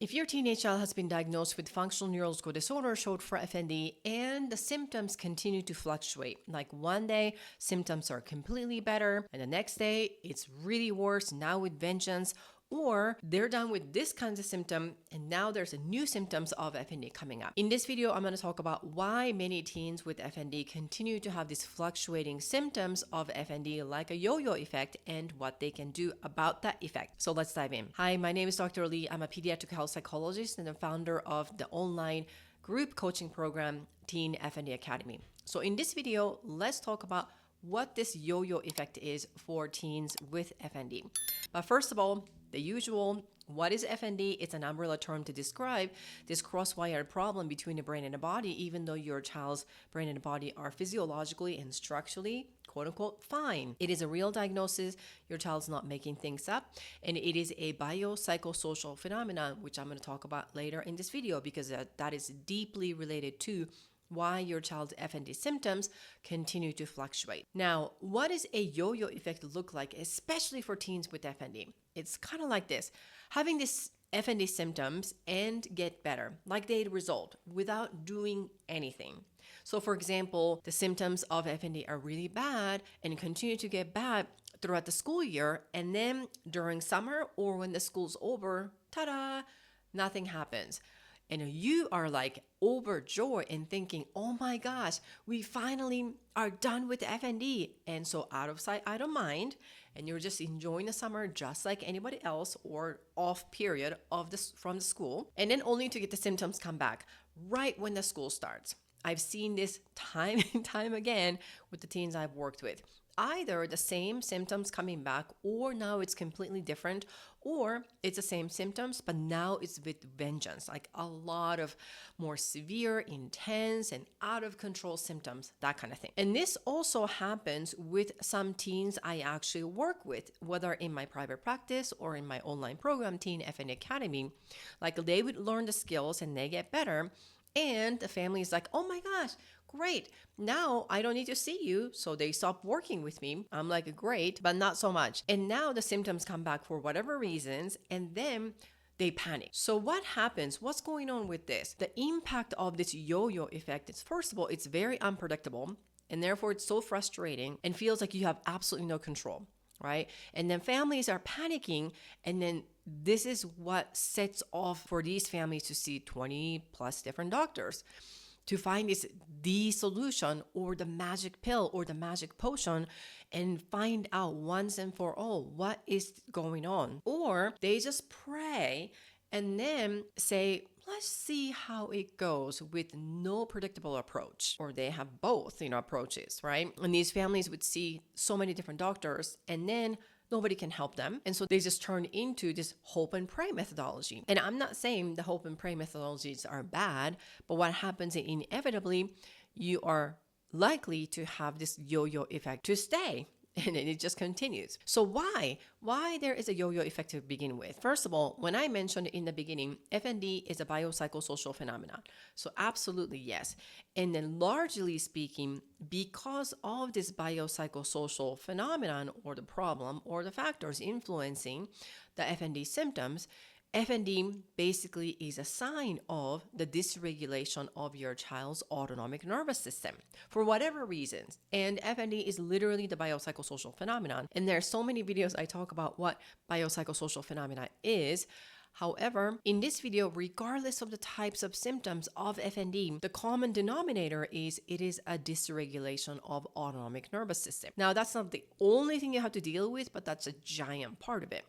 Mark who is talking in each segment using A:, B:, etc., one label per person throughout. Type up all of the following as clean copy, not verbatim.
A: If your teenage child has been diagnosed with functional neurological disorder, short for FND, and the symptoms continue to fluctuate, like one day symptoms are completely better, and the next day it's really worse, now with vengeance, or they're done with this kind of symptom and now there's a new symptoms of FND coming up. In this video, I'm going to talk about why many teens with FND continue to have these fluctuating symptoms of FND like a yo-yo effect and what they can do about that effect. So let's dive in. Hi, my name is Dr. Lee. I'm a pediatric health psychologist and the founder of the online group coaching program, Teen FND Academy. So in this video, let's talk about what this yo-yo effect is for teens with FND. But first of all, the usual, what is FND? It's an umbrella term to describe this cross-wired problem between the brain and the body, even though your child's brain and the body are physiologically and structurally, quote unquote, fine. It is a real diagnosis. Your child's not making things up. And it is a biopsychosocial phenomenon, which I'm going to talk about later in this video, because that is deeply related to why your child's FND symptoms continue to fluctuate. Now, what does a yo-yo effect look like, especially for teens with FND? It's kind of like this, having this FND symptoms and get better, like they resolve without doing anything. So for example, the symptoms of FND are really bad and continue to get bad throughout the school year. And then during summer or when the school's over, ta-da, nothing happens. And you are like overjoyed and thinking, oh my gosh, we finally are done with FND. And so out of sight, out of mind, and you're just enjoying the summer just like anybody else or off period of this from the school. And then only to get the symptoms come back right when the school starts. I've seen this time and time again with the teens I've worked with. Either the same symptoms coming back, or now it's completely different, or it's the same symptoms, but now it's with vengeance, like a lot of more severe, intense, and out of control symptoms, that kind of thing. And this also happens with some teens I actually work with, whether in my private practice or in my online program, Teen FND Academy. Like they would learn the skills and they get better. And the family is like, oh my gosh, great. Now I don't need to see you. So they stop working with me. I'm like, great, but not so much. And now the symptoms come back for whatever reasons. And then they panic. So what happens? What's going on with this? The impact of this yo-yo effect is, first of all, it's very unpredictable. And therefore it's so frustrating and feels like you have absolutely no control. Right? And then families are panicking. And then this is what sets off for these families to see 20 plus different doctors to find the solution or the magic pill or the magic potion and find out once and for all what is going on. Or they just pray and then say, let's see how it goes with no predictable approach. Or they have both, approaches, right? And these families would see so many different doctors and then nobody can help them. And so they just turn into this hope and pray methodology. And I'm not saying the hope and pray methodologies are bad, but what happens inevitably, you are likely to have this yo-yo effect to stay. And then it just continues. So why there is a yo-yo effect to begin with? First of all, when I mentioned in the beginning, FND is a biopsychosocial phenomenon. So absolutely yes. And then largely speaking, because of this biopsychosocial phenomenon or the problem or the factors influencing the FND symptoms, FND basically is a sign of the dysregulation of your child's autonomic nervous system for whatever reasons. And FND is literally the biopsychosocial phenomenon. And there are so many videos I talk about what biopsychosocial phenomena is. However, in this video, regardless of the types of symptoms of FND, the common denominator is it is a dysregulation of autonomic nervous system. Now, that's not the only thing you have to deal with, but that's a giant part of it.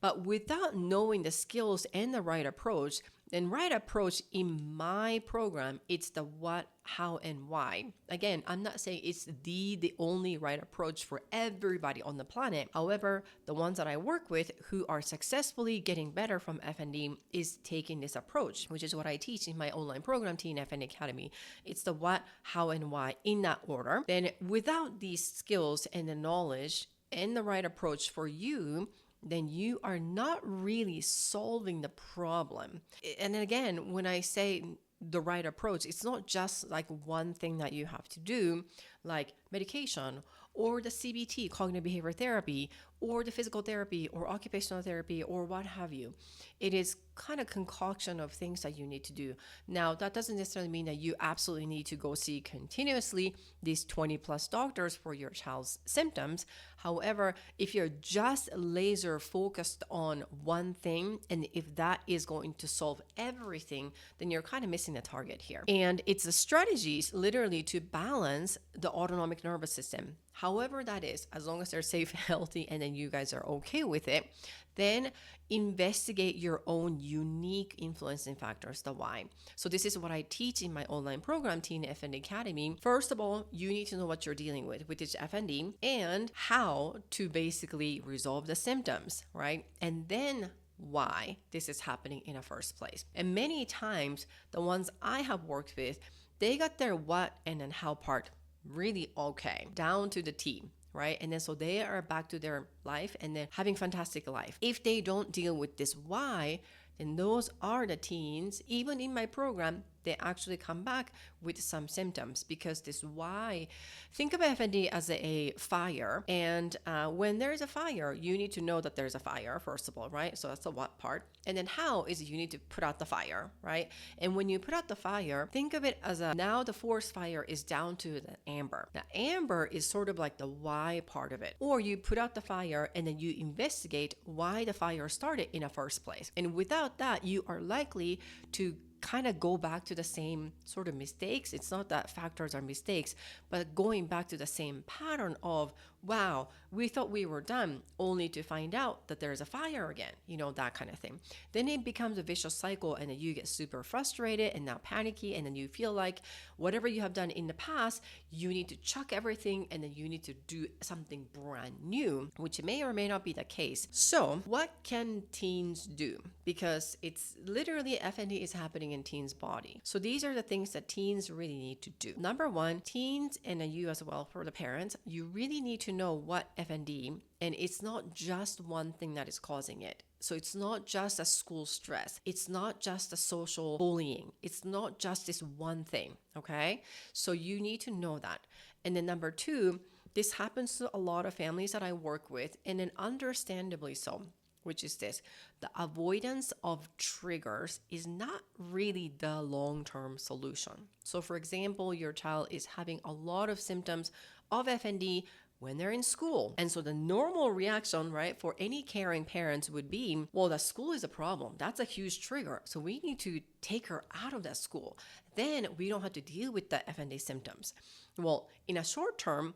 A: But without knowing the skills and the right approach, then right approach in my program, it's the what, how, and why. Again, I'm not saying it's the only right approach for everybody on the planet. However, the ones that I work with who are successfully getting better from FND is taking this approach, which is what I teach in my online program, Teen FND Academy. It's the what, how, and why in that order. Then without these skills and the knowledge and the right approach for you, then you are not really solving the problem. And again, when I say the right approach, it's not just like one thing that you have to do, like medication or the CBT, cognitive behavior therapy, or the physical therapy or occupational therapy or what have you. It is kind of concoction of things that you need to do. Now, that doesn't necessarily mean that you absolutely need to go see continuously these 20 plus doctors for your child's symptoms. However, if you're just laser focused on one thing, and if that is going to solve everything, then you're kind of missing the target here. And it's the strategies literally to balance the autonomic nervous system. However that is, as long as they're safe, healthy, and then you guys are okay with it, then investigate your own unique influencing factors, the why. So this is what I teach in my online program, Teen FND Academy. First of all, you need to know what you're dealing with, which is FND, and how to basically resolve the symptoms, right? And then why this is happening in the first place. And many times, the ones I have worked with, they got their what and then how part really okay, down to the T, right? And then so they are back to their life and then having fantastic life. If they don't deal with this why, then those are the teens, even in my program, they actually come back with some symptoms because this why. Think of FND as a fire. And when there's a fire, you need to know that there's a fire, first of all, right? So that's the what part. And then how is you need to put out the fire, right? And when you put out the fire, think of it as now the forest fire is down to the amber. Now, amber is sort of like the why part of it. Or you put out the fire and then you investigate why the fire started in the first place. And without that, you are likely to kind of go back to the same sort of mistakes. It's not that factors are mistakes, but going back to the same pattern of, wow, we thought we were done, only to find out that there's a fire again, that kind of thing. Then it becomes a vicious cycle and then you get super frustrated and now panicky, and then you feel like whatever you have done in the past, you need to chuck everything and then you need to do something brand new, which may or may not be the case. So what can teens do? Because it's literally FND is happening in teens' body. So these are the things that teens really need to do. Number one, teens, and you as well for the parents, you really need to know what FND, and it's not just one thing that is causing it. So it's not just a school stress. It's not just a social bullying. It's not just this one thing, okay? So you need to know that. And then number two, this happens to a lot of families that I work with, and then understandably so, which is this: the avoidance of triggers is not really the long-term solution. So for example, your child is having a lot of symptoms of FND when they're in school. And so the normal reaction, right, for any caring parents would be, well, the school is a problem. That's a huge trigger. So we need to take her out of that school. Then we don't have to deal with the FND symptoms. Well, in a short term,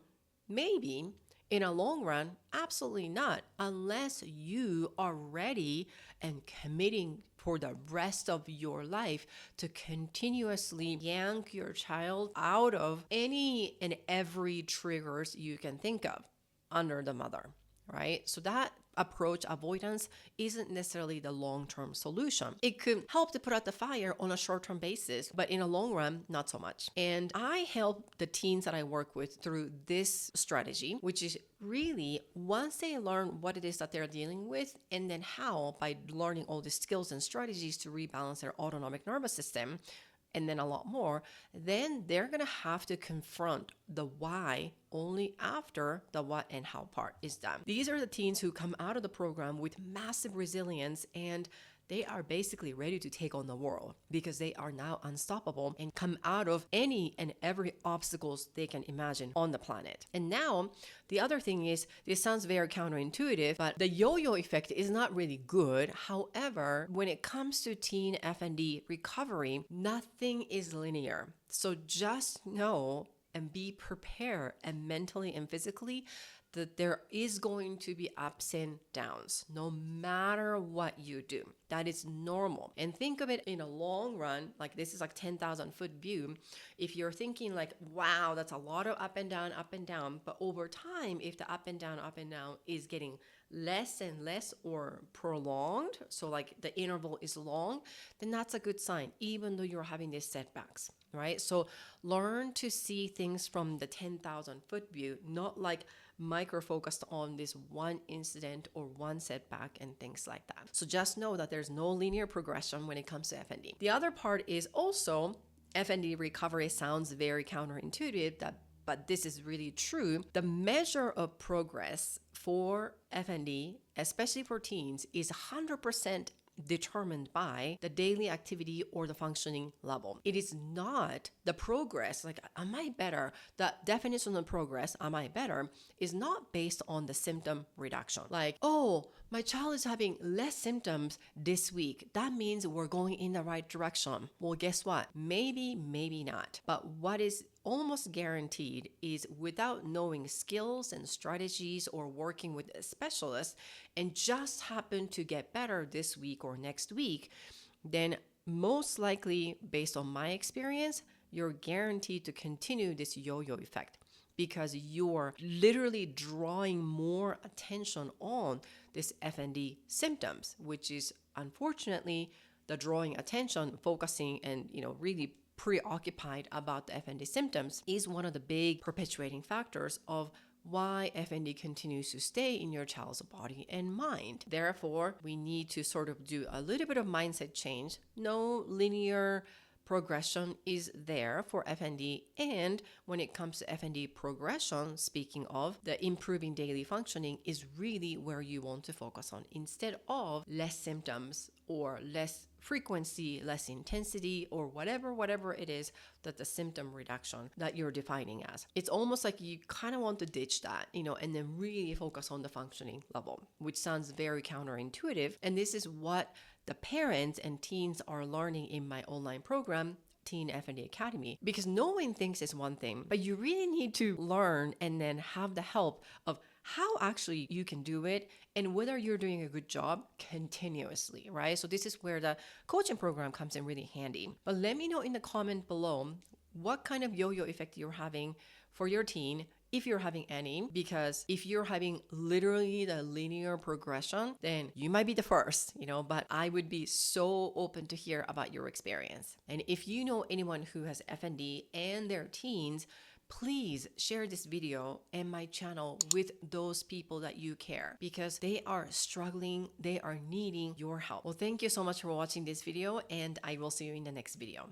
A: maybe. In a long run, absolutely not, unless you are ready and committing for the rest of your life to continuously yank your child out of any and every triggers you can think of under the mother, right? So that approach, avoidance, isn't necessarily the long-term solution. It could help to put out the fire on a short-term basis, but in a long run, not so much. And I help the teens that I work with through this strategy, which is really once they learn what it is that they're dealing with, and then how, by learning all the skills and strategies to rebalance their autonomic nervous system, and then a lot more, then they're going to have to confront the why only after the what and how part is done. These are the teens who come out of the program with massive resilience, and they are basically ready to take on the world because they are now unstoppable and come out of any and every obstacles they can imagine on the planet. And now the other thing is, this sounds very counterintuitive, but the yo-yo effect is not really good. However, when it comes to teen FND recovery, nothing is linear. So just know and be prepared, and mentally and physically, that there is going to be ups and downs no matter what you do. That is normal. And think of it in a long run, like this is like 10,000 foot view. If you're thinking like, wow, that's a lot of up and down, but over time, if the up and down is getting less and less or prolonged, so like the interval is long, then that's a good sign, even though you're having these setbacks, right? So learn to see things from the 10,000 foot view, not like micro focused on this one incident or one setback and things like that. So just know that there's no linear progression when it comes to FND. The other part is also FND recovery sounds very counterintuitive, but this is really true. The measure of progress for FND, especially for teens, is 100% determined by the daily activity or the functioning level. It is not the progress, like, am I better? The definition of progress, am I better, is not based on the symptom reduction. Like, oh, my child is having less symptoms this week. That means we're going in the right direction. Well, guess what? Maybe, maybe not. But what is almost guaranteed is, without knowing skills and strategies or working with a specialist and just happen to get better this week or next week, then most likely, based on my experience, you're guaranteed to continue this yo-yo effect, because you're literally drawing more attention on this FND symptoms, which is unfortunately the drawing attention, focusing, and really preoccupied about the FND symptoms is one of the big perpetuating factors of why FND continues to stay in your child's body and mind. Therefore, we need to sort of do a little bit of mindset change. No linear progression is there for FND. And when it comes to FND progression, speaking of, the improving daily functioning is really where you want to focus on, instead of less symptoms or less frequency, less intensity, or whatever it is that the symptom reduction that you're defining as. It's almost like you kind of want to ditch that, and then really focus on the functioning level, which sounds very counterintuitive. And this is what the parents and teens are learning in my online program, Teen FND Academy, because knowing things is one thing, but you really need to learn and then have the help of how actually you can do it and whether you're doing a good job continuously, right? So this is where the coaching program comes in really handy. But let me know in the comment below what kind of yo-yo effect you're having for your teen, if you're having any, because if you're having literally the linear progression, then you might be the first, but I would be so open to hear about your experience. And if you know anyone who has FND and their teens, please share this video and my channel with those people that you care, because they are struggling, they are needing your help. Well, thank you so much for watching this video, and I will see you in the next video.